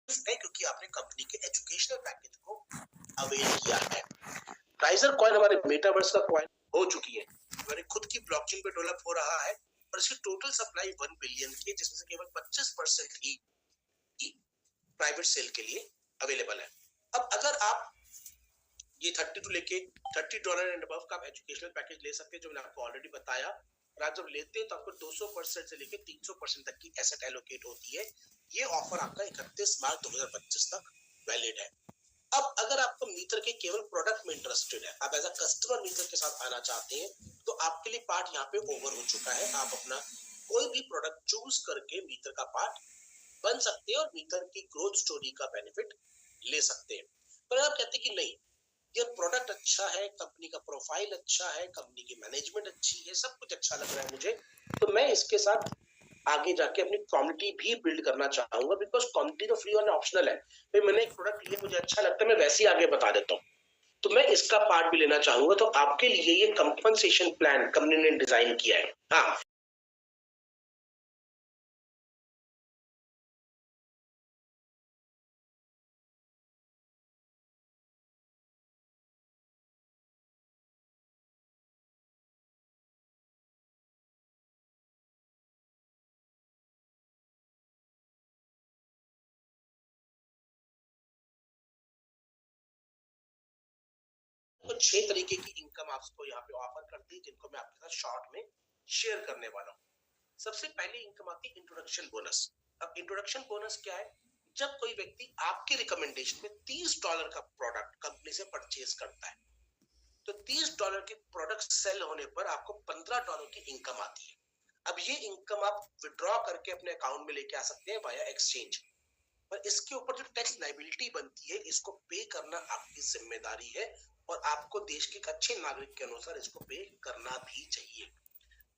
है क्योंकि आपने कंपनी के एजुकेशनल पैकेज को अवेल किया है। राइजर कॉइन हमारे मेटावर्स का कॉइन हो चुकी है, हमारी खुद की ब्लॉकचेन पे डेवलप हो रहा है और इसकी टोटल सप्लाई 1 बिलियन की है, जिसमें से केवल 25% ही प्राइवेट सेल के लिए अवेलेबल है। अब अगर आप ये 32 लेके $30 एंड अबव का एजुकेशनल पैकेज ले सकते हैं, जो मैंने आपको ऑलरेडी बताया। और आप जब लेते हैं तो आपको 200% से लेके 300% तक की एसेट एलोकेट होती है। ये ऑफर आपका 31 मार्च 2025 तक वैलिड है। अब अगर आपको मीटर के केवल प्रोडक्ट में इंटरेस्टेड है, आप एज अ कस्टमर मीटर के साथ आना चाहते हैं, तो आपके लिए पार्ट यहाँ पे ओवर हो चुका है। आप अपना कोई भी प्रोडक्ट चूज करके मीटर का पार्ट बन सकते हैं और मीटर की ग्रोथ स्टोरी का बेनिफिट ले सकते हैं। पर आप कहते हैं कि नहीं, ये प्रोडक्ट अच्छा है, कंपनी का प्रोफाइल अच्छा है, कंपनी की मैनेजमेंट अच्छी है, सब कुछ अच्छा लग रहा है मुझे, तो मैं इसके साथ आगे जाके अपनी कम्युनिटी भी बिल्ड करना चाहूंगा, बिकॉज कम्युनिटी तो फ्री और ऑप्शनल है। भाई मैंने एक प्रोडक्ट लिया, मुझे अच्छा लगता है, मैं वैसे ही आगे बता देता हूँ, तो मैं इसका पार्ट भी लेना चाहूंगा। तो आपके लिए ये कंपनसेशन प्लान कंपनी ने डिजाइन किया है। हाँ, तो 6 तरीके की इनकम आपको यहाँ पे ऑफर करती है, जिनको मैं आपके साथ शॉर्ट में शेयर करने वाला हूँ। सबसे पहले इनकम आती है इंट्रोडक्शन बोनस। अब इंट्रोडक्शन बोनस क्या है? जब कोई व्यक्ति आपके रिकमेंडेशन में $30 का प्रोडक्ट कंपनी से परचेज करता है, तो $30 के प्रोडक्ट सेल होने पर आपको $15 की इनकम आती है। अब ये इनकम आप विड्रॉ करके अपने अकाउंट में लेके आ सकते हैं वाया एक्सचेंज। पर इसके ऊपर जो टैक्स लायबिलिटी बनती है, इसको पे करना आपकी जिम्मेदारी है और आपको देश के एक अच्छे नागरिक के अनुसार इसको पे करना भी चाहिए।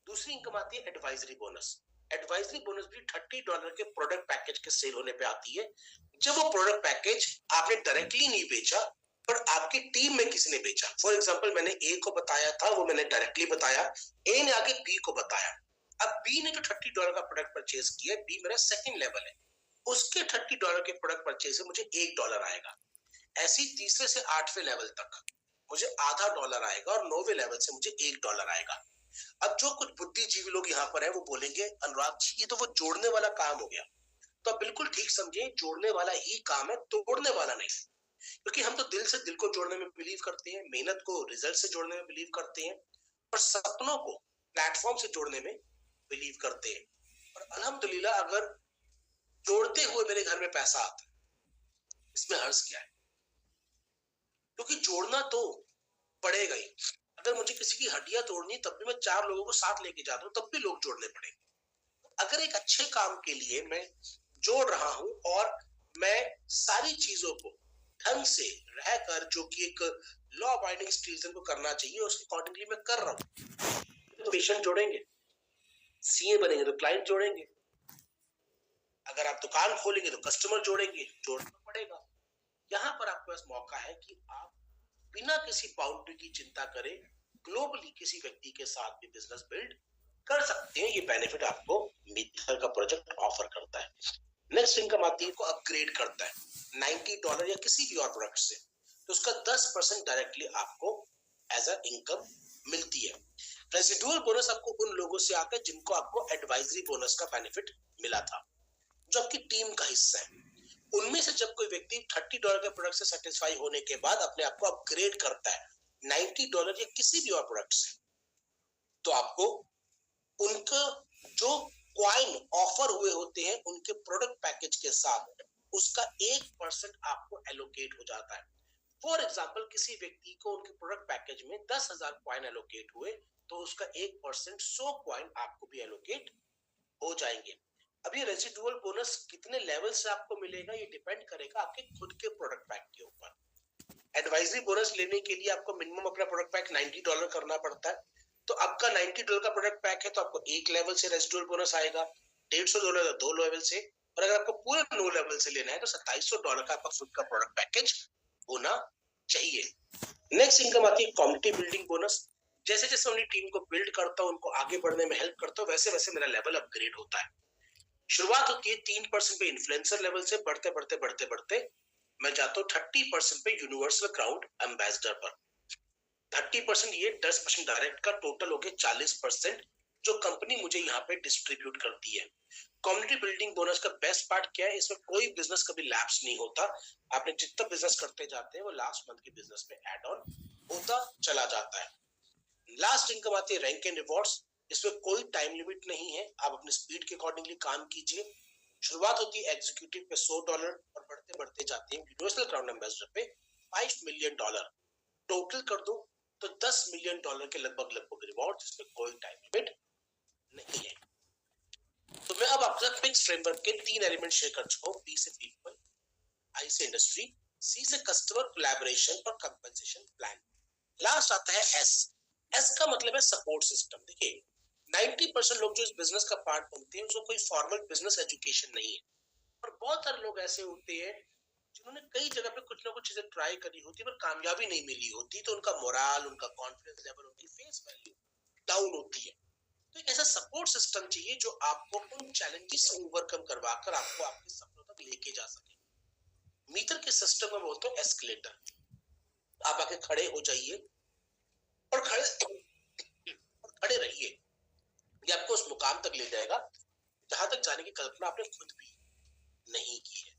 दूसरी इनकम आती है एडवाइजरी बोनस। एडवाइजरी बोनस भी $30 के प्रोडक्ट पैकेज के सेल होने पे आती है, जब वो प्रोडक्ट पैकेज आपने डायरेक्टली नहीं बेचा पर आपकी टीम में किसी ने बेचा। फॉर एग्जांपल, मैंने ए को बताया था, वो मैंने डायरेक्टली बताया, ए ने आगे बी को बताया। अब बी ने जो $30 का प्रोडक्ट परचेज किया, बी मेरा सेकंड लेवल है, उसके $30 के प्रोडक्ट परचेज से मुझे $1 आएगा। ऐसी तीसरे से 8वें लेवल तक मुझे आधा डॉलर आएगा और 9वें लेवल से मुझे $1 आएगा। अब जो कुछ बुद्धिजीवी लोग यहाँ पर है, वो बोलेंगे अनुराग जी, ये तो वो जोड़ने वाला काम हो गया। तो आप बिल्कुल ठीक समझे, जोड़ने वाला ही काम है, तोड़ने वाला नहीं। क्योंकि हम तो दिल से दिल को जोड़ने में बिलीव करते हैं, मेहनत को रिजल्ट से जोड़ने में बिलीव करते हैं, और सपनों को प्लेटफॉर्म से जोड़ने में बिलीव करते हैं। और अल्हम्दुलिल्लाह, अगर जोड़ते हुए मेरे घर में पैसा आता है, इसमें हर्ज क्या है? क्योंकि जोड़ना तो पड़ेगा ही। अगर मुझे किसी की हड्डियां तोड़नी, तब भी मैं 4 लोगों को साथ लेके जाता हूँ, तब भी लोग जोड़ने पड़ेंगे। अगर एक अच्छे काम के लिए मैं जोड़ रहा हूं और मैं सारी चीजों को ढंग से रहकर, जो कि एक लॉ अबाइडिंग सिटीजन को करना चाहिए, उसके अकॉर्डिंगली मैं कर रहा हूँ, तो पेशेंट जोड़ेंगे, सीए बनेंगे तो क्लाइंट जोड़ेंगे, अगर आप दुकान खोलेंगे तो कस्टमर जोड़ेंगे, जोड़ना पड़ेगा। यहाँ पर आपके पास मौका है कि आप बिना किसी बाउंड्री की चिंता करे ग्लोबली किसी व्यक्ति के साथ भी बिजनेस बिल्ड कर सकते हैं। ये बेनिफिट आपको मीटर का प्रोजेक्ट ऑफर करता है। नेक्स्ट इनकम आती है, को अपग्रेड करता है $90 या किसी भी और प्रोडक्ट से, तो उसका 10% डायरेक्टली आपको एज अ इनकम मिलती है। रेसिडुअल बोनस आपको उन लोगों से आता है जिनको आपको एडवाइजरी बोनस का बेनिफिट मिला था, जो आपकी टीम का हिस्सा है। उनमें से जब कोई व्यक्ति $30 के प्रोडक्ट से सेटिस्फाई होने के बाद अपने आप को अपग्रेड करता है $90 या किसी भी और प्रोडक्ट से, तो आपको उनका जो क्वाइन ऑफर हुए होते हैं उनके प्रोडक्ट पैकेज के साथ, उसका 1% आपको एलोकेट हो जाता है। फॉर एग्जाम्पल, किसी व्यक्ति को उनके प्रोडक्ट पैकेज में 10,000 क्वाइन एलोकेट हुए, तो उसका 1% 100 क्वाइन आपको भी एलोकेट हो जाएंगे। अब ये रेसिडुअल बोनस कितने लेवल से आपको मिलेगा, ये डिपेंड करेगा आपके खुद के प्रोडक्ट पैक के ऊपर। एडवाइजरी बोनस लेने के लिए आपको मिनिमम अपना प्रोडक्ट पैक $90 करना पड़ता है। तो आपका $90 का प्रोडक्ट पैक है, तो आपको एक लेवल से रेसिडुअल बोनस आएगा, $150 दो लेवल से, और अगर आपको पूरे 9 लेवल से लेना है तो $2700 का आपका खुद का प्रोडक्ट पैकेज होना चाहिए। नेक्स्ट इनकम आती है कम्युनिटी बिल्डिंग बोनस। जैसे जैसे अपनी टीम को बिल्ड करता हूँ, उनको आगे बढ़ने में हेल्प करता हूँ, वैसे वैसे मेरा लेवल अपग्रेड होता है। शुरुआत होती है 3% पे इन्फ्लुएंसर लेवल से, बढ़ते बढ़ते बढ़ते बढ़ते मैं जाता हूँ 30% पे यूनिवर्सल क्राउड एम्बेसडर पर। 30% ये 10% डायरेक्ट का, टोटल हो गया 40% जो कंपनी मुझे यहाँ पे डिस्ट्रीब्यूट करती है। कम्युनिटी बिल्डिंग बोनस का बेस्ट पार्ट क्या है, इसमें कोई बिजनेस कभी लैप्स नहीं होता। आपने जितना बिजनेस करते जाते हैं वो लास्ट मंथ के बिजनेस में एड ऑन होता चला जाता है। लास्ट इनकम आती है रैंक एंड रिवॉर्ड्स। इसमें कोई टाइम लिमिट नहीं है, आप अपने स्पीड के अकॉर्डिंगली काम कीजिए। शुरुआत होती है एग्जीक्यूटिव पे $100 और बढ़ते बढ़ते जाते हैं यूनिवर्सल क्राउन एम्बेसडर पे $5 मिलियन। टोटल कर दो तो $10 मिलियन के लगभग लगभग रिवॉर्ड, जिसमें कोई टाइम लिमिट नहीं है। तो मैं अब आपके साथ फिक्स फ्रेमवर्क के 3 एलिमेंट शेयर कर चुका हूँ। पी से पीपल, आई से इंडस्ट्री, सी से कस्टमर कोलैबोरेशन और कंपनसेशन प्लान। लास्ट आता है एस। एस का मतलब है सपोर्ट सिस्टम। देखिए 90% लोग जो इस बिजनेस का पार्ट बनते हैं उसको कोई फॉर्मल बिजनेस एजुकेशन नहीं है, और बहुत सारे लोग ऐसे होते हैं जिन्होंने कई जगह पे कुछ ना कुछ चीजें ट्राई करी होती है पर कामयाबी नहीं मिली होती, तो उनका मोरल, उनका कॉन्फिडेंस लेवल, उनकी फेस वैल्यू डाउन होती है। तो एक ऐसा सपोर्ट सिस्टम चाहिए जो आपको उन चैलेंजेस से ओवरकम करवाकर आपको आपके सपनों तक लेके जा सके। मीटर के सिस्टम में बोलते हैं एस्केलेटर। आप आके खड़े हो जाइए और खड़े रहिए, ये आपको उस मुकाम तक ले जाएगा जहां तक जाने की कल्पना आपने खुद भी नहीं की है।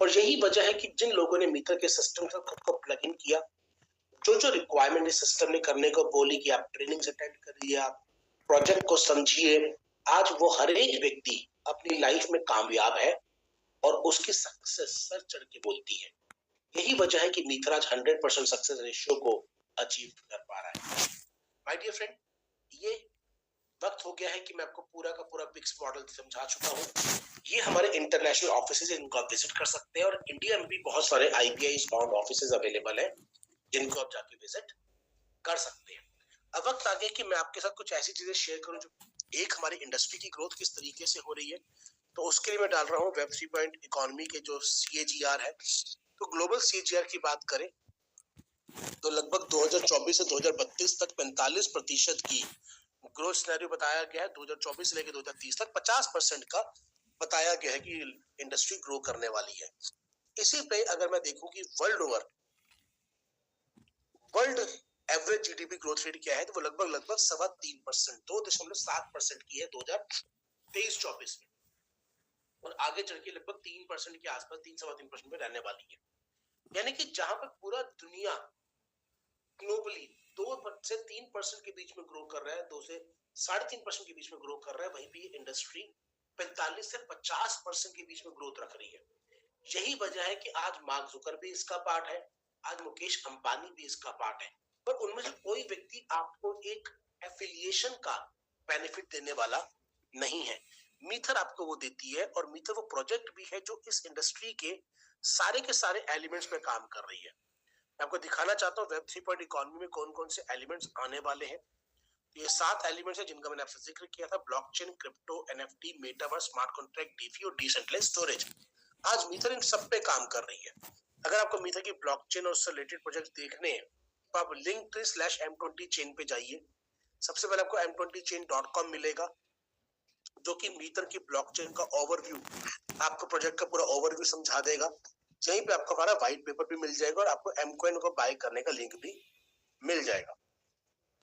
और यही वजह है कि जिन लोगों ने मीटर के सिस्टम से खुद को प्लग इन किया, जो जो रिक्वायरमेंट इस सिस्टम ने करने को बोली कि आप ट्रेनिंग अटेंड करिए, आप प्रोजेक्ट को समझिए, आज वो हर एक व्यक्ति अपनी लाइफ में कामयाब है और उसकी सक्सेस सर चढ़ के बोलती है। यही वजह है कि मीटर आज 100% सक्सेस रेशियो को अचीव कर पा रहा है। माय डियर फ्रेंड, ये वक्त हो गया है कि मैं आपको पूरा का पूरा बिक्स मॉडल समझा चुका हूँ। ये हमारे इंटरनेशनल ऑफिसेज हैं, इनको आप विजिट कर सकते हैं, और इंडिया में भी बहुत सारे IBI बाउंड ऑफिसेज अवेलेबल हैं जिनको आप जाके विजिट कर सकते हैं। अब वक्त आ गया कि मैं आपके साथ कुछ ऐसी चीजें शेयर करूं जो एक हमारी इंडस्ट्री की ग्रोथ किस तरीके से हो रही है। तो उसके लिए मैं डाल रहा हूँ वेब 3 इकोनॉमी के जो CAGR है। तो ग्लोबल CAGR की बात करें तो लगभग 2024 से 2032 तक 45% की ग्रोथ सिनेरियो बताया गया है। 2024 से लेकर 2030 तक 50% का बताया गया है कि इंडस्ट्री ग्रो करने वाली है। इसी पे अगर मैं देखूं कि world over world average GDP growth rate क्या है, तो वो लगभग लगभग 3.25%, 2.7% की है 2023-24 में, और आगे चल के लगभग 3% के आसपास 3-3.25% पे रहने वाली है। यानी कि जहां पर पूरा दुनिया ग्लोबली 2 से 3% के बीच में ग्रो कर रहा है, 2 से 3.5% के बीच में ग्रो कर रहा है, वहीं पे इंडस्ट्री 45 से 50% के बीच में ग्रोथ रख रही है। यही वजह है कि आज मार्क जुकर भी इसका पार्ट है, आज मुकेश अंबानी भी इसका पार्ट है, पर उनमें से कोई व्यक्ति आपको एक एफिलिएशन का बेनिफिट देने वाला नहीं है। मीथर आपको वो देती है, और मीथर वो प्रोजेक्ट भी है जो इस इंडस्ट्री के सारे एलिमेंट्स पे काम कर रही है। मैं आपको दिखाना चाहता हूँ वेब 3 इकोनॉमी में कौन कौन से एलिमेंट्स आने वाले हैं। ये 7 एलिमेंट्स है जिनका मैंने आपसे जिक्र किया था: blockchain, crypto, NFT, metaverse, smart contract, d phi और डिसेंट्रलाइज्ड स्टोरेज। आज मीथर इन सब पे काम कर रही है। अगर आपको मीथर की ब्लॉकचेन और उससे रिलेटेड प्रोजेक्ट देखने हैं तो आप linktree/m20 चेन पे जाइए। सबसे पहले आपको m20chain.com मिलेगा, जो कि मीथर की ब्लॉकचेन का ओवरव्यू, आपको प्रोजेक्ट का पूरा ओवरव्यू समझा देगा। यहीं पे आपको हमारा व्हाइट पेपर भी मिल जाएगा, और आपको एमकॉइन को बाय करने का लिंक भी मिल जाएगा।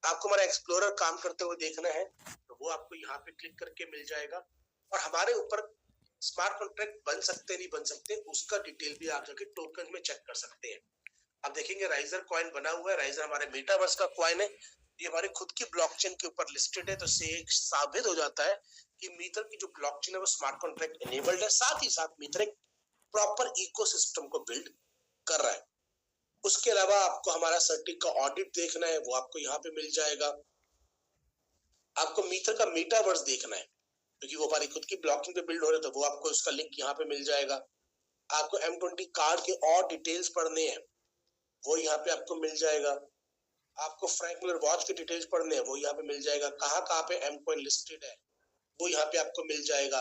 आपको हमारा एक्सप्लोरर काम करते हुए देखना है तो वो आपको यहाँ पे क्लिक करके मिल जाएगा, और हमारे ऊपर स्मार्ट कॉन्ट्रैक्ट बन सकते नहीं बन सकते उसका डिटेल भी आप जाके टोकन में चेक कर सकते हैं। आप देखेंगे राइजर कॉइन बना हुआ है, राइजर हमारे मेटावर्स का कॉइन है, ये हमारे खुद की ब्लॉकचेन के ऊपर लिस्टेड है। तो से एक साबित हो जाता है कि मीटर की जो ब्लॉकचेन है वो स्मार्ट कॉन्ट्रैक्ट इनेबल्ड है, साथ ही साथ मीटर एक प्रॉपर इकोसिस्टम को बिल्ड कर रहा है। उसके अलावा आपको हमारा सर्टिक का ऑडिट देखना है, वो आपको यहाँ पे मिल जाएगा। आपको मीटर का मेटावर्स देखना है क्योंकि वो हमारी खुद की ब्लॉकचेन पे बिल्ड हो रहे, तो वो आपको उसका लिंक यहाँ पे मिल जाएगा। आपको M20 कार्ड के और डिटेल्स पढ़ने हैं, वो यहाँ पे आपको मिल जाएगा। आपको फ्रैंक मिलर वॉच के डिटेल्स पढ़ने हैं, वो यहाँ पे मिल जाएगा। कहाँ पे एम कॉइन लिस्टेड है वो यहाँ पे आपको मिल जाएगा।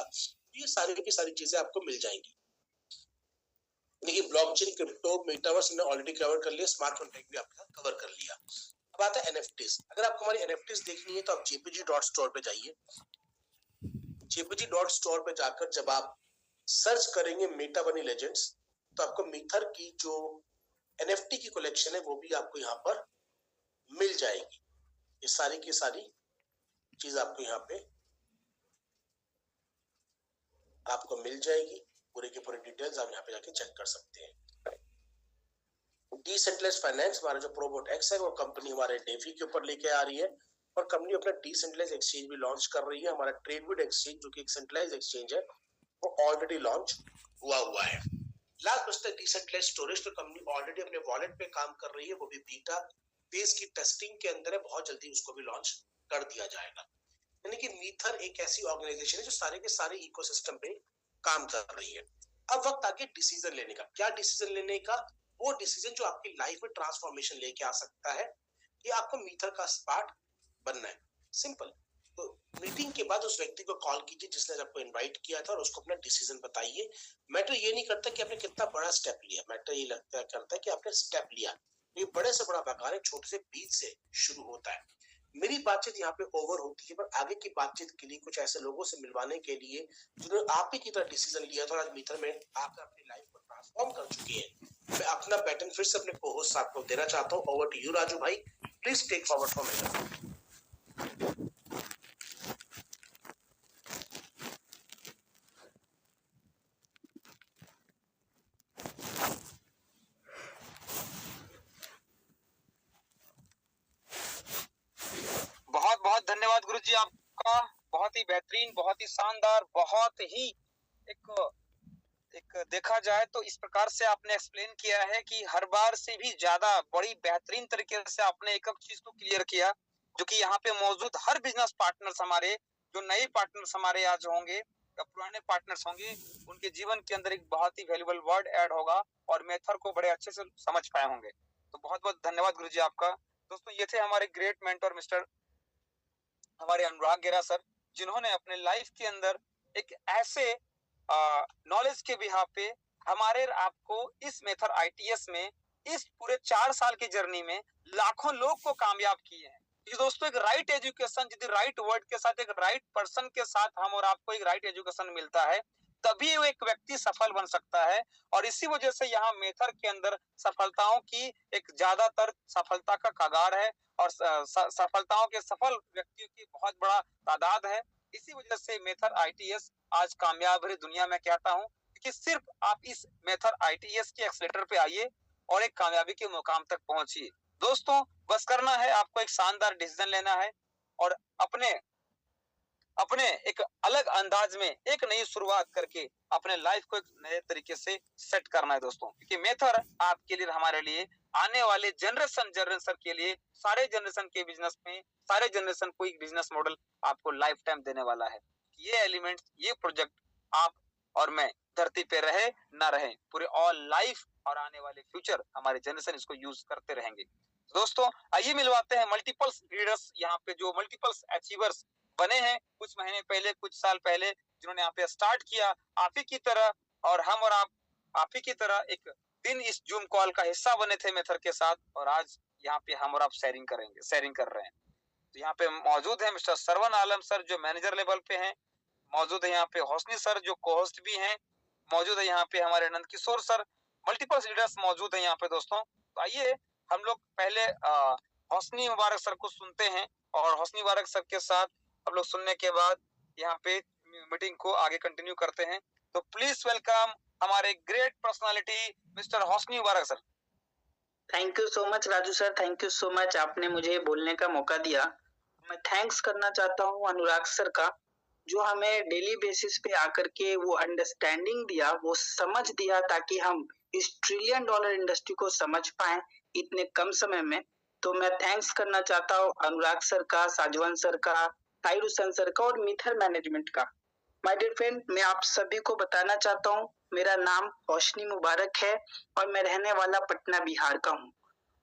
ये सारी की सारी चीजें आपको मिल जाएंगी। देखिए ब्लॉकचेन, क्रिप्टो, मेटावर्स ने ऑलरेडी कवर कर लिया, स्मार्ट कॉन्ट्रैक्ट भी आपका कवर कर लिया। अब आता है NFTs। अगर आपको हमारी NFTs देखनी है तो आप jpg.store पे जाइए। जेपीजी डॉट स्टोर पे जाकर जब आप सर्च करेंगे मेटा बनी लेजेंड्स, तो आपको मीथर की जो एनएफटी की कलेक्शन है वो भी आपको यहाँ पर मिल जाएगी। ये सारी की सारी चीज आपको यहाँ पे आपको मिल जाएगी, पूरे के पूरे डिटेल्स आप यहाँ पे जाके चेक कर सकते हैं। डिसेंट्रलाइज्ड फाइनेंस हमारा जो प्रोबोट एक्स है वो कंपनी हमारे डेफी के ऊपर लेके आ रही है, और कंपनी अपना डिसेंट्रलाइज्ड एक्सचेंज भी लॉन्च कर रही है। हमारा ट्रेडविड एक्सचेंज जो कि एक सेंट्रलाइज्ड एक्सचेंज है वो ऑलरेडी लॉन्च हुआ है। लास्ट बचता है डिसेंट्रलाइज्ड स्टोरेज, तो कंपनी ऑलरेडी अपने वॉलेट पे काम कर रही है, वो भी बीटा फेज की टेस्टिंग के अंदर है, बहुत जल्दी उसको भी लॉन्च कर दिया जाएगा। यानी कि मीथर एक ऐसी ऑर्गेनाइजेशन है जो सारे के सारे इकोसिस्टम पे काम कर रही है। अब वक्त आके डिसीजन लेने का। क्या डिसीजन लेने का? वो डिसीजन जो आपकी लाइफ में ट्रांसफॉर्मेशन लेके आ सकता है, ये आपको मीथर का पार्ट बनना है। सिंपल। तो मीटिंग के बाद उस व्यक्ति को कॉल कीजिए जिसने आपको इनवाइट किया था, और उसको अपना डिसीजन बताइए। मैटर ये नहीं करता कि आपने कितना बड़ा स्टेप लिया, मैटर ये करता है कि आपने स्टेप लिया। ये बड़े से बड़ा आकार है, छोटे से बीज से शुरू होता है। मेरी बातचीत यहाँ पे ओवर होती है, पर आगे की बातचीत के लिए कुछ ऐसे लोगों से मिलवाने के लिए जिन्होंने आप ही की तरह डिसीजन लिया था और आज मीथर में आकर अपनी लाइफ को ट्रांसफॉर्म कर चुके हैं, मैं अपना बैटन फिर से अपने को-होस्ट साहब को देना चाहता हूँ। ओवर टू यू राजू भाई, please take forward from here. बहुत बहुत धन्यवाद गुरुजी आपका, बहुत ही बेहतरीन, बहुत ही शानदार, बहुत ही एक देखा जाए तो इस प्रकार से आपने एक्सप्लेन किया है कि हर बार से भी ज्यादा बड़ी बेहतरीन तरीके से आपने एक चीज को क्लियर किया, जो कि यहाँ पे मौजूद हर बिजनेस पार्टनर्स हमारे, जो नए पार्टनर्स हमारे आज होंगे या पुराने पार्टनर्स होंगे, उनके जीवन के अंदर एक बहुत ही वैल्यूबल वर्ड ऐड होगा और मेथड को बड़े अच्छे से समझ पाए होंगे। तो बहुत बहुत धन्यवाद गुरुजी आपका। दोस्तों, ये थे हमारे ग्रेट मेंटर मिस्टर हमारे अनुराग गेरा सर, जिन्होंने अपने लाइफ के अंदर एक ऐसे नॉलेज के बिहाफ पे हमारे आपको इस मेथड आईटीएस में इस पूरे 4 साल की जर्नी में लाखों लोग को कामयाब किए हैं। ये दोस्तों एक राइट एजुकेशन, यदि राइट वर्ड के साथ, एक राइट पर्सन के साथ हम और आपको एक राइट एजुकेशन मिलता है, तभी वो एक व्यक्ति सफल बन सकता है। और इसी वजह से यहाँ मेथड के अंदर सफलताओं की एक ज्यादातर सफलता का कगार है और सफलताओं के सफल व्यक्तियों की बहुत बड़ा तादाद है। इसी वजह से मेथड आईटीएस आज कामयाब है दुनिया में। कहता हूँ कि सिर्फ आप इस मेथड आईटीएस के एक्सीलेटर पे आइए और एक कामयाबी के मुकाम तक पहुंचिए। दोस्तों, बस करना है आपको, एक शानदार डिसीजन लेना है और अपने एक अलग अंदाज में एक नई शुरुआत करके अपने लाइफ को एक नए तरीके से सेट करना है दोस्तों, क्योंकि मेथड आपके लिए, हमारे लिए, आने वाले जनरेशन के लिए, सारे जनरेशन के बिजनेस में, सारे जनरेशन को एक बिजनेस मॉडल आपको लाइफ टाइम देने वाला है। ये एलिमेंट्स, ये प्रोजेक्ट आप और मैं धरती पे रहे ना रहे, पूरे ऑल लाइफ और आने वाले फ्यूचर हमारे जनरेशन इसको यूज करते रहेंगे। दोस्तों, आइए मिलवाते हैं मल्टीपल्स लीडर्स, यहाँ पे जो मल्टीपल्स अचीवर्स बने हैं कुछ महीने पहले, कुछ साल पहले, जिन्होंने यहाँ पे स्टार्ट किया आप ही की तरह, और हम और आप ही की तरह एक दिन इस जूम कॉल का हिस्सा बने थे मेथड के साथ, और आज यहाँ पे हम और आप शेयरिंग कर रहे हैं। तो यहाँ पे मौजूद है मिस्टर सरवन आलम सर, जो मैनेजर लेवल पे हैं। मौजूद है यहाँ पे हौसनी सर, जो को होस्ट भी हैं। मौजूद है यहाँ पे हमारे नंद किशोर सर। मल्टीपल लीडर्स मौजूद है यहाँ पे दोस्तों। तो आइए हम लोग पहले हौसनी मुबारक सर को सुनते हैं, और हौसनी मुबारक सर के साथ हम लोग सुनने के बाद यहाँ पे मीटिंग को आगे कंटिन्यू करते हैं। तो प्लीज वेलकम हमारे great personality mister Hosni Mubarak sir. Thank you so much Raju sir, thank you so much, आपने मुझे बोलने का मौका दिया। मैं थैंक्स करना चाहता हूँ अनुराग सर का, जो हमें डेली बेसिस पे आकर के वो अंडरस्टैंडिंग दिया, वो समझ दिया, ताकि हम इस $1 ट्रिलियन इंडस्ट्री को समझ पाए इतने कम समय में। तो मैं थैंक्स करना चाहता हूँ अनुराग सर का, साजवन सर का, ताहिर हुसैन सर का और मीथर मैनेजमेंट का। माय डियर फ्रेंड, मैं आप सभी को बताना चाहता हूँ, मेरा नाम हौसनी मुबारक है और मैं रहने वाला पटना बिहार का हूँ।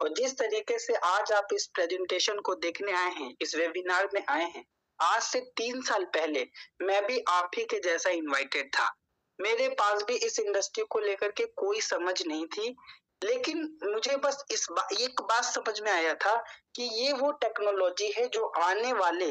और जिस तरीके से आज आप इस प्रेजेंटेशन को देखने आए हैं, इस वेबिनार में आए हैं, आज से 3 साल पहले मैं भी आप ही के जैसा इनवाइटेड था। मेरे पास भी इस इंडस्ट्री को लेकर के कोई समझ नहीं थी, लेकिन मुझे बस एक बात समझ में आया था कि ये वो टेक्नोलॉजी है जो आने वाले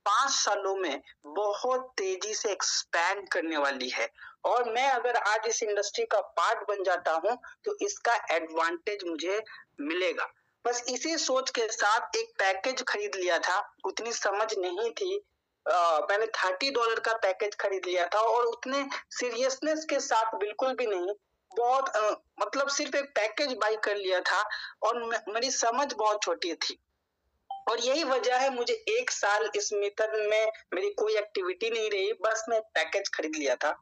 5 सालों में बहुत तेजी से एक्सपैंड करने वाली है। और मैं अगर आज इस इंडस्ट्री का पार्ट बन जाता हूँ तो इसका एडवांटेज मुझे मिलेगा। बस इसी सोच के साथ एक पैकेज खरीद लिया था, उतनी समझ नहीं थी। मैंने $30 का पैकेज खरीद लिया था और उतने सीरियसनेस के साथ बिल्कुल भी नहीं, बहुत मतलब सिर्फ एक पैकेज बाई कर लिया था और मेरी समझ बहुत छोटी थी। और यही वजह है मुझे 1 साल इस मेथड में मेरी कोई एक्टिविटी नहीं रही, बस मैं पैकेज खरीद लिया था।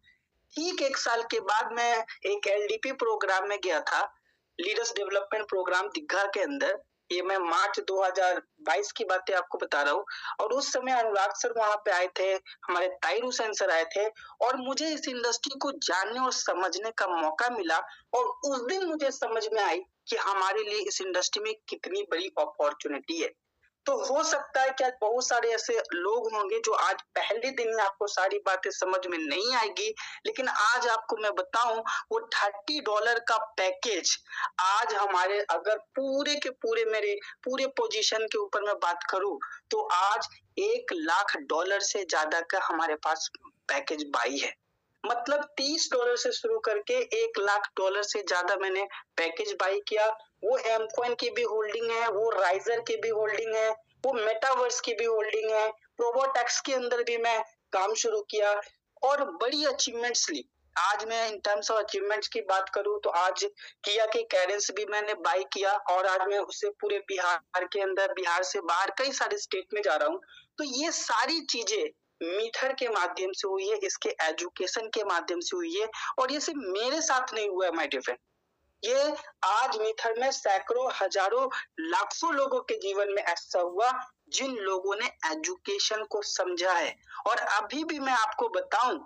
ठीक 1 साल के बाद मैं एक LDP प्रोग्राम में गया था, लीडर्स डेवलपमेंट प्रोग्राम दीघा के अंदर। ये मैं मार्च 2022 की बातें आपको बता रहा हूँ। और उस समय अनुराग सर वहां पे आए थे, हमारे ताहिर हुसैन सर आए थे और मुझे इस इंडस्ट्री को जानने और समझने का मौका मिला। और उस दिन मुझे समझ में आई कि हमारे लिए इस इंडस्ट्री में कितनी बड़ी अपॉर्चुनिटी है। तो हो सकता है कि आज बहुत सारे ऐसे लोग होंगे जो आज पहले दिन ही आपको सारी बातें समझ में नहीं आएगी, लेकिन आज आपको मैं बताऊं वो $30 का पैकेज आज हमारे, अगर पूरे के पूरे मेरे पूरे पोजीशन के ऊपर मैं बात करूं तो आज $1,00,000 से ज्यादा का हमारे पास पैकेज बाई है। मतलब $30 से शुरू करके $1,00,000 से ज्यादा मैंने पैकेज बाई किया। वो एमकॉइन की भी होल्डिंग है, वो राइजर की भी होल्डिंग है, वो मेटावर्स की भी होल्डिंग है, प्रोबोटेक्स के अंदर भी मैं काम शुरू किया और बड़ी अचीवमेंट्स ली। आज मैं इन टर्म्स ऑफ अचीवमेंट्स की बात करूं तो आज किया के कैरेंस भी मैंने बाई किया और आज मैं उससे पूरे बिहार के अंदर, बिहार से बाहर कई सारे स्टेट में जा रहा हूं। तो ये सारी चीजें मीथर के माध्यम से हुई है, इसके एजुकेशन के माध्यम से हुई है। और ये सिर्फ मेरे साथ नहीं हुआ है माय डियर फ्रेंड, ये आज मीथर में सैकड़ों, हजारों, लाखों लोगों के जीवन में ऐसा हुआ जिन लोगों ने एजुकेशन को समझा है। और अभी भी मैं आपको बताऊं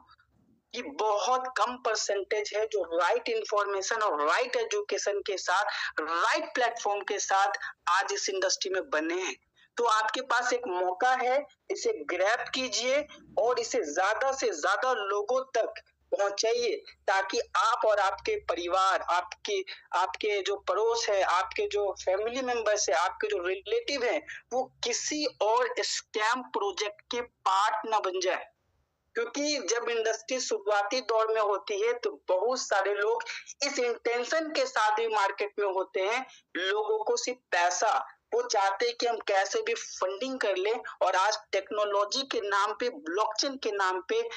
कि बहुत कम परसेंटेज है जो राइट इंफॉर्मेशन और राइट एजुकेशन के साथ, राइट प्लेटफॉर्म के साथ आज इस इंडस्ट्री में बने हैं। तो आपके पास एक मौका है, इसे ग्रैब कीजिए और इसे ज्यादा से ज्यादा लोगों तक पहुंचाइए ताकि आप और आपके परिवार, आपके जो पड़ोस है, आपके जो फैमिली मेंबर्स है, आपके जो रिलेटिव हैं, वो किसी और स्कैम प्रोजेक्ट के पार्ट ना बन जाए। क्योंकि जब इंडस्ट्री शुरुआती दौर में होती है तो बहुत सारे लोग इस इंटेंशन के साथ भी मार्केट में होते हैं, लोगों को सिर्फ पैसा, वो चाहते हैं कि हम कैसे भी फंडिंग कर ले। और आज टेक्नोलॉजी के नाम पे, ब्लॉकचेन के नाम पे,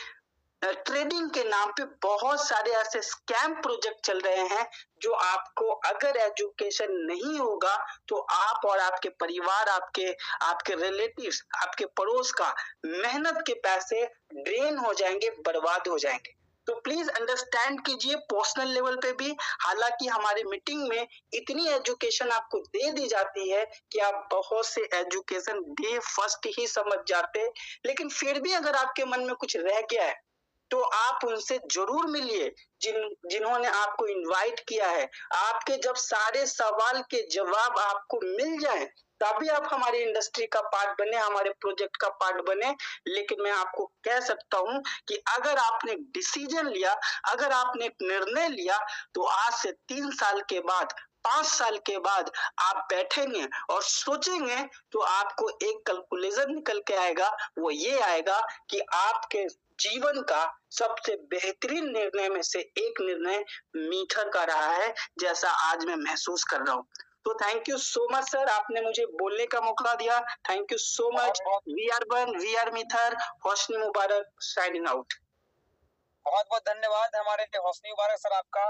ट्रेडिंग के नाम पे बहुत सारे ऐसे स्कैम प्रोजेक्ट चल रहे हैं जो आपको, अगर एजुकेशन नहीं होगा तो आप और आपके परिवार, आपके रिलेटिव्स, आपके पड़ोस का मेहनत के पैसे ड्रेन हो जाएंगे, बर्बाद हो जाएंगे। तो प्लीज अंडरस्टैंड कीजिए पर्सनल लेवल पे भी। हालांकि हमारी मीटिंग में इतनी एजुकेशन आपको दे दी जाती है कि आप बहुत से एजुकेशन डे फर्स्ट ही समझ जाते, लेकिन फिर भी अगर आपके मन में कुछ रह गया है तो आप उनसे जरूर मिलिए जिन्होंने आपको इनवाइट किया है। आपके जब सारे सवाल के जवाब आपको मिल जाए तभी आप हमारी इंडस्ट्री का पार्ट बने, हमारे प्रोजेक्ट का पार्ट बने। लेकिन मैं आपको कह सकता हूं कि अगर आपने डिसीजन लिया, अगर आपने एक निर्णय लिया तो आज से 3 साल के बाद, 5 साल के बाद आप बैठेंगे और सोचेंगे तो आपको एक कैलकुलेशन निकल के आएगा। वो ये आएगा कि आपके जीवन का सबसे बेहतरीन निर्णय में से एक निर्णय मीथर का रहा है, जैसा आज मैं महसूस कर रहा हूँ। तो thank you so much sir, आपने मुझे बोलने का मौका दिया। Thank you so much. We are one, we are mither. Hosni Mubarak, signing out. बहुत बहुत धन्यवाद हमारे होस्नी मुबारक सर आपका।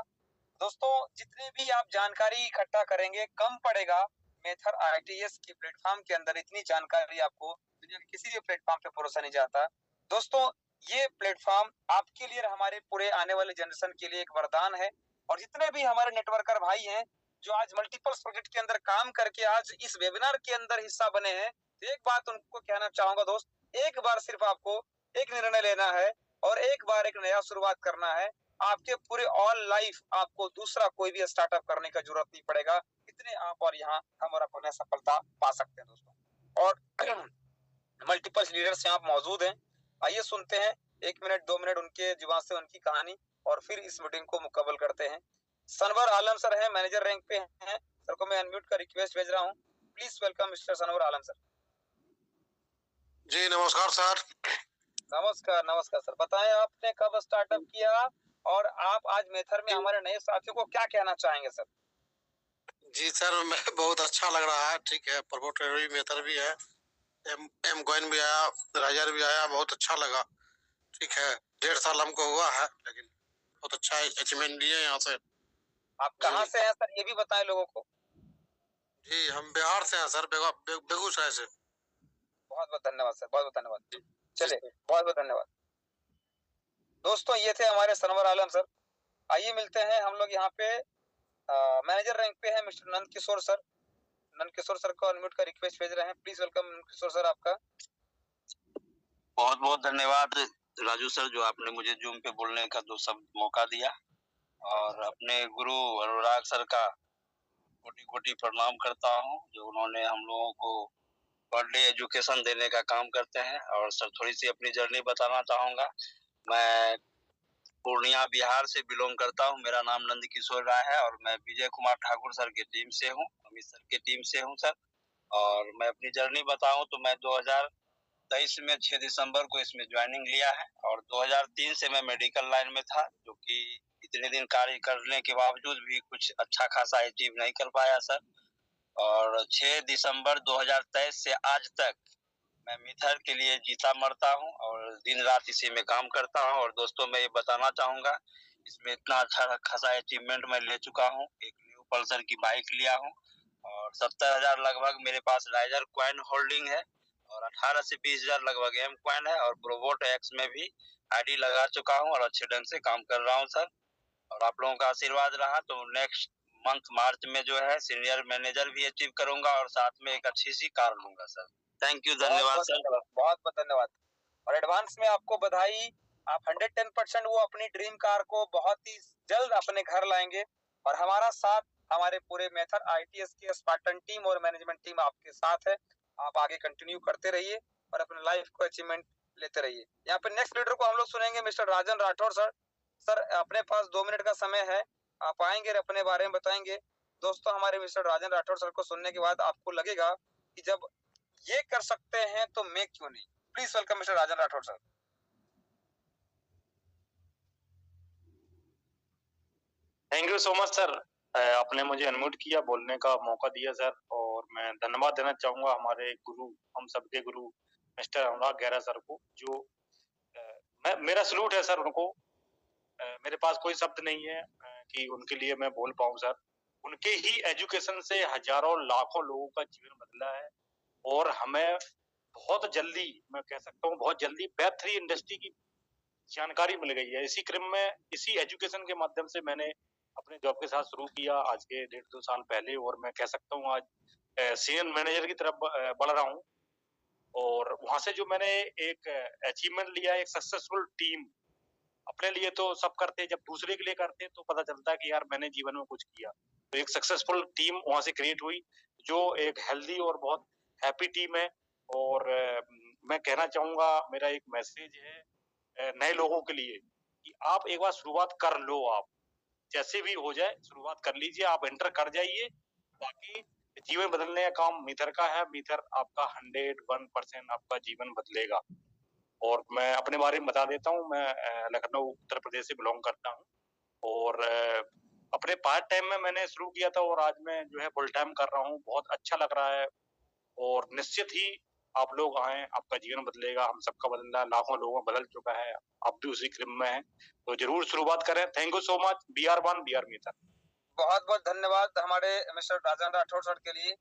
दोस्तों, जितने भी आप जानकारी इकट्ठा करेंगे कम पड़ेगा। मेथर ITS की प्लेटफॉर्म के अंदर इतनी जानकारी आपको दुनिया के किसी भी प्लेटफॉर्म पे परोसा नहीं जाता। दोस्तों, ये प्लेटफॉर्म आपके लिए, हमारे पूरे आने वाले जनरेशन के लिए एक वरदान है। और जितने भी हमारे नेटवर्कर भाई हैं जो आज मल्टीपल प्रोजेक्ट के अंदर काम करके आज इस वेबिनार के अंदर हिस्सा बने हैं, तो एक बात उनको कहना चाहूंगा दोस्त, एक बार सिर्फ आपको एक निर्णय लेना है और एक बार एक नया शुरुआत करना है। आपके पूरे ऑल लाइफ आपको दूसरा कोई भी स्टार्टअप करने का जरूरत नहीं पड़ेगा। इतने आप और यहाँ हम और अपने सफलता पा सकते हैं दोस्तों। और मल्टीपल लीडर्स यहाँ मौजूद हैं। आइए सुनते हैं 1 मिनट 2 मिनट उनके जुबान से उनकी कहानी और फिर इस मीटिंग को मुकम्मल करते हैं। सनवर आलम सर हैं, मैनेजर रैंक पे हैं। सर को मैं अनम्यूट का रिक्वेस्ट भेज रहा हूँ। Please welcome mister Sanwar Alam sir. जी नमस्कार सर। नमस्कार नमस्कार सर, बताएं आपने कब स्टार्टअप किया और आप आज मेथर में हमारे नए साथियों को क्या कहना चाहेंगे सर? जी सर, मैं बहुत अच्छा लग रहा है। ठीक है, प्रोमोटरी मेथड भी है, एम कॉइन भी आया, राइजर भी आया, बहुत अच्छा लगा। ठीक है, 1.5 साल हमको हुआ है, लेकिन बहुत अच्छा अचीवमेंट लिए यहाँ से। आप कहाँ से हैं सर, ये भी बताएं लोगों को। जी हम बिहार से हैं सर, बेगूसराय से। बहुत बहुत धन्यवाद सर, बहुत बहुत धन्यवाद। चलिए, बहुत बहुत धन्यवाद दोस्तों, ये थे हमारे सरवर आलम सर। आइए मिलते हैं हम लोग यहाँ पे मैनेजर रैंक पे है mister Nand Kishore sir. Nand Kishore sir को अनम्यूट का रिक्वेस्ट भेज रहे हैं, please welcome Nand Kishore sir आपका। बहुत बहुत धन्यवाद राजू सर, जो आपने मुझे जूम पे बोलने का 2 शब्द मौका दिया, और अपने गुरु अनुराग सर का कोटि-कोटि प्रणाम करता हूँ, जो उन्होंने हम लोगों को पर डे एजुकेशन देने का काम करते हैं। और सर, थोड़ी सी अपनी जर्नी बताना चाहूंगा। मैं पूर्णिया बिहार से बिलोंग करता हूँ। मेरा नाम नंद किशोर राय है और मैं विजय कुमार ठाकुर सर की टीम से हूँ, अमित सर की टीम से हूँ सर। और मैं अपनी जर्नी बताऊं तो मैं 2023 में 6 दिसंबर को इसमें ज्वाइनिंग लिया है, और 2003 से मैं मेडिकल लाइन में था, जो कि इतने दिन कार्य करने के बावजूद भी कुछ अच्छा खासा अचीव नहीं कर पाया सर। और 6 दिसंबर 2023 से आज तक मैं मिथर के लिए जीता मरता हूँ और दिन रात इसी में काम करता हूँ। और दोस्तों, मैं ये बताना चाहूंगा, इसमें इतना अच्छा खासा अचीवमेंट मैं ले चुका हूँ। एक न्यू पल्सर की बाइक लिया हूँ, और 70,000 लगभग मेरे पास राइजर कॉइन होल्डिंग है, और 18 से 20,000 लगभग एम कॉइन है, और प्रोबोट एक्स में भी आईडी लगा चुका हूँ और अच्छे ढंग से काम कर रहा हूँ सर। और आप लोगों का आशीर्वाद रहा तो नेक्स्ट मंथ मार्च में जो है सीनियर मैनेजर भी अचीव करूंगा, और साथ में एक अच्छी सी कार लूंगा सर। थैंक यू, धन्यवाद सर। बहुत बहुत धन्यवाद, और एडवांस में आपको बधाई। आप 110% वो अपनी ड्रीम कार को बहुत ही जल्द अपने घर लाएंगे, और हमारा साथ, हमारे पूरे मेथड ITS की स्पार्टन टीम और मैनेजमेंट टीम आपके साथ है। आप आगे कंटिन्यू करते रहिए और अपने लाइफ को अचीवमेंट लेते रहिए। यहाँ पे नेक्स्ट लीडर को हम लोग सुनेंगे मिस्टर राजन राठौर सर। सर, अपने पास 2 मिनट का समय है, आप आएंगे और अपने बारे में बताएंगे। दोस्तों, हमारे मिस्टर राजन राठौर सर को सुनने के बाद आपको लगेगा कि जब ये कर सकते हैं तो मैं क्यों नहीं। Please welcome mister Rajan Rathore sir. Thank you so much sir, आपने मुझे अनम्यूट किया, बोलने का मौका दिया सर। और मैं धन्यवाद देना चाहूंगा हमारे गुरु, हम सबके गुरु मिस्टर अनुराग गहरा सर को, जो मेरा सलूट है सर उनको। मेरे पास कोई शब्द नहीं है कि उनके लिए मैं बोल पाऊं सर। उनके ही एजुकेशन से हजारों लाखों लोगों का जीवन बदला है, और हमें बहुत जल्दी, मैं कह सकता हूँ बहुत जल्दी, वेब3 इंडस्ट्री की जानकारी मिल गई है। इसी क्रम में, इसी एजुकेशन के माध्यम से मैंने अपने जॉब के साथ शुरू किया आज के 1.5-2 साल पहले, और मैं कह सकता हूँ आज सीनियर मैनेजर की तरफ बढ़ रहा हूँ। और वहां से जो मैंने एक अचीवमेंट लिया, एक सक्सेसफुल टीम, अपने लिए तो सब करते हैं, जब दूसरे के लिए करते हैं तो पता चलता है कि यार मैंने जीवन में कुछ किया। तो एक सक्सेसफुल टीम वहां से क्रिएट हुई, जो एक हेल्दी और बहुत हैप्पी टीम है। और मैं कहना चाहूंगा, मेरा एक मैसेज है नए लोगों के लिए कि आप एक बार शुरुआत कर लो। आप जैसे भी हो जाए शुरुआत कर लीजिए, आप एंटर कर जाइए। बाकी जीवन बदलने का काम मिथर का है। मिथर आपका 101% आपका जीवन बदलेगा। और मैं अपने बारे में बता देता हूँ, मैं लखनऊ उत्तर प्रदेश से बिलोंग करता हूँ, और अपने पार्ट टाइम में मैंने शुरू किया था, और आज मैं जो है फुल टाइम कर रहा हूँ। बहुत अच्छा लग रहा है, और निश्चित ही आप लोग आए, आपका जीवन बदलेगा, हम सबका बदला, लाखों लोगों का बदल चुका है, आप भी उसी क्रम में हैं, तो जरूर शुरुआत करें। Thank you so much. BR1 BR मिथर। बहुत बहुत धन्यवाद हमारे मिस्टर राजन राठौर सर के लिए,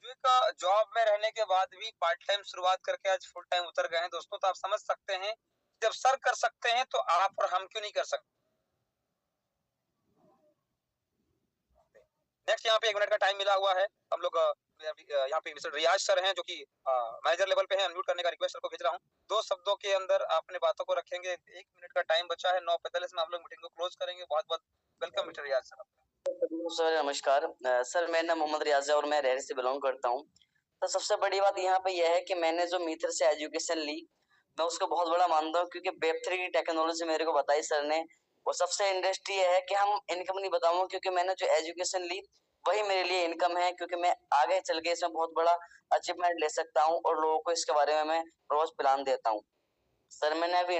जो एक जॉब में रहने के बाद भी पार्ट टाइम शुरुआत करके आज फुल टाइम उतर गए हैं। दोस्तों, तो आप समझ सकते हैं, जब सर कर सकते हैं तो आप और हम क्यों नहीं कर सकते। नेक्स्ट यहाँ पे 1 मिनट का टाइम मिला हुआ है। हम लोग यहाँ पे मिस्टर रियाज सर हैं, जो कि मैनेजर लेवल पे हैं। अनम्यूट करने का रिक्वेस्ट सर को भेज रहा हूँ। 2 शब्दों के अंदर अपने बातों को रखेंगे। 1 मिनट का टाइम बचा है, 9:45 में हम लोग मीटिंग को क्लोज करेंगे। बहुत बहुत वेलकम मिस्टर रियाज सर। सर नमस्कार। सर, मेरा नाम मोहम्मद रियाज है और मैं रहरी से बिलोंग करता हूँ। तो सबसे बड़ी बात यहाँ पे यह है कि मैंने जो मिथर से एजुकेशन ली, मैं उसको बहुत बड़ा मानता हूँ, क्योंकि वेब3 की टेक्नोलॉजी मेरे को बताई सर ने। और सबसे इंडस्ट्री है कि हम इनकम नहीं बताऊंगा, क्योंकि मैंने जो एजुकेशन ली वही मेरे लिए इनकम है, क्योंकि मैं आगे चल के इसमें बहुत बड़ा अचीवमेंट ले सकता हूँ और लोगों को इसके बारे में मैं रोज प्लान देता हूँ। सर मैंने अभी